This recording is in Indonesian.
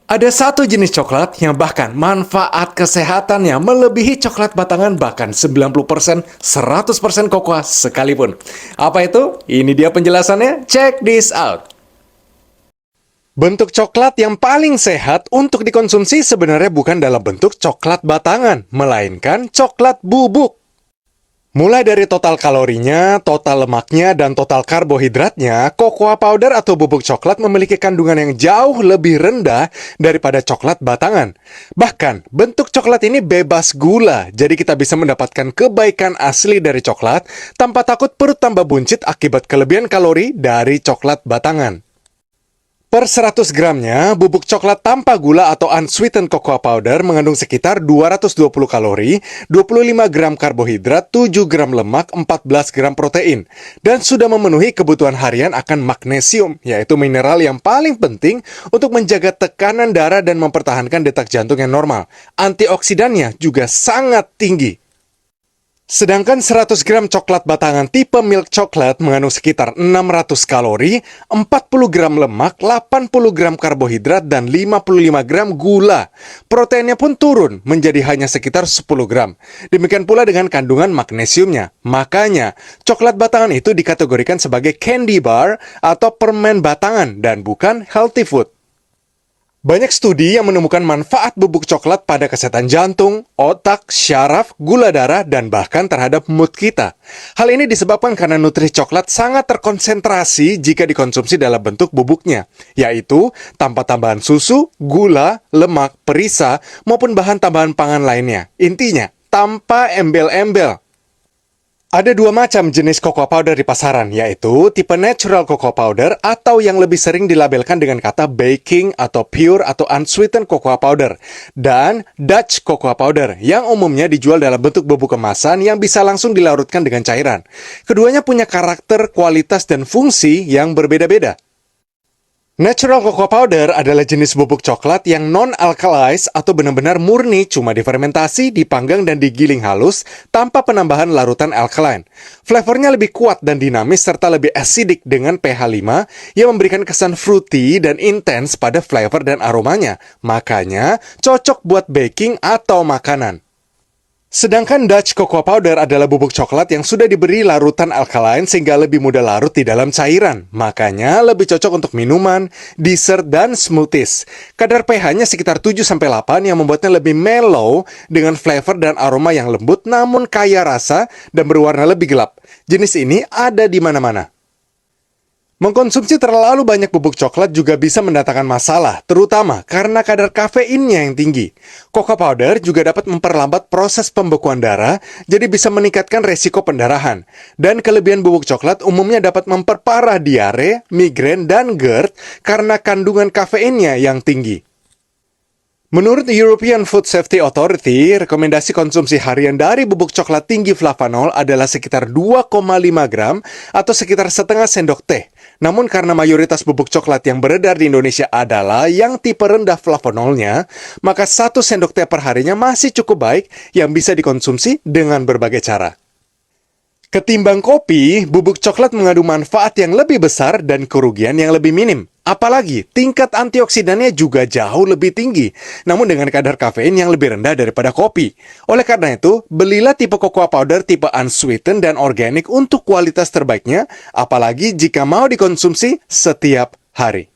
Ada satu jenis coklat yang bahkan manfaat kesehatannya melebihi coklat batangan bahkan 90%, 100% kokoa sekalipun. Apa itu? Ini dia penjelasannya. Check this out. Bentuk coklat yang paling sehat untuk dikonsumsi sebenarnya bukan dalam bentuk coklat batangan, melainkan coklat bubuk. Mulai dari total kalorinya, total lemaknya, dan total karbohidratnya, cocoa powder atau bubuk coklat memiliki kandungan yang jauh lebih rendah daripada coklat batangan. Bahkan, bentuk coklat ini bebas gula, jadi kita bisa mendapatkan kebaikan asli dari coklat tanpa takut perut tambah buncit akibat kelebihan kalori dari coklat batangan. Per 100 gramnya, bubuk coklat tanpa gula atau unsweetened cocoa powder mengandung sekitar 220 kalori, 25 gram karbohidrat, 7 gram lemak, 14 gram protein, dan sudah memenuhi kebutuhan harian akan magnesium, yaitu mineral yang paling penting untuk menjaga tekanan darah dan mempertahankan detak jantung yang normal. Antioksidannya juga sangat tinggi. Sedangkan 100 gram coklat batangan tipe milk chocolate mengandung sekitar 600 kalori, 40 gram lemak, 80 gram karbohidrat, dan 55 gram gula. Proteinnya pun turun menjadi hanya sekitar 10 gram. Demikian pula dengan kandungan magnesiumnya. Makanya, coklat batangan itu dikategorikan sebagai candy bar atau permen batangan dan bukan healthy food. Banyak studi yang menemukan manfaat bubuk coklat pada kesehatan jantung, otak, syaraf, gula darah, dan bahkan terhadap mood kita. Hal ini disebabkan karena nutrisi coklat sangat terkonsentrasi jika dikonsumsi dalam bentuk bubuknya, yaitu tanpa tambahan susu, gula, lemak, perisa, maupun bahan tambahan pangan lainnya. Intinya, tanpa embel-embel. Ada dua macam jenis cocoa powder di pasaran, yaitu tipe natural cocoa powder atau yang lebih sering dilabelkan dengan kata baking atau pure atau unsweetened cocoa powder, dan Dutch cocoa powder yang umumnya dijual dalam bentuk bubuk kemasan yang bisa langsung dilarutkan dengan cairan. Keduanya punya karakter, kualitas, dan fungsi yang berbeda-beda. Natural cocoa powder adalah jenis bubuk coklat yang non-alkalized atau benar-benar murni cuma difermentasi, dipanggang, dan digiling halus tanpa penambahan larutan alkaline. Flavornya lebih kuat dan dinamis serta lebih acidic dengan pH 5 yang memberikan kesan fruity dan intens pada flavor dan aromanya. Makanya cocok buat baking atau makanan. Sedangkan Dutch cocoa powder adalah bubuk coklat yang sudah diberi larutan alkaline sehingga lebih mudah larut di dalam cairan. Makanya lebih cocok untuk minuman, dessert, dan smoothies. Kadar pH-nya sekitar 7-8 yang membuatnya lebih mellow dengan flavor dan aroma yang lembut namun kaya rasa dan berwarna lebih gelap. Jenis ini ada di mana-mana. Mengkonsumsi terlalu banyak bubuk coklat juga bisa mendatangkan masalah, terutama karena kadar kafeinnya yang tinggi. Cocoa powder juga dapat memperlambat proses pembekuan darah, jadi bisa meningkatkan resiko pendarahan. Dan kelebihan bubuk coklat umumnya dapat memperparah diare, migrain, dan GERD karena kandungan kafeinnya yang tinggi. Menurut European Food Safety Authority, rekomendasi konsumsi harian dari bubuk coklat tinggi flavanol adalah sekitar 2,5 gram atau sekitar setengah sendok teh. Namun karena mayoritas bubuk coklat yang beredar di Indonesia adalah yang tipe rendah flavanolnya, maka 1 sendok teh per harinya masih cukup baik yang bisa dikonsumsi dengan berbagai cara. Ketimbang kopi, bubuk coklat mengandung manfaat yang lebih besar dan kerugian yang lebih minim. Apalagi, tingkat antioksidannya juga jauh lebih tinggi, namun dengan kadar kafein yang lebih rendah daripada kopi. Oleh karena itu, belilah tipe cocoa powder tipe unsweetened dan organik untuk kualitas terbaiknya, apalagi jika mau dikonsumsi setiap hari.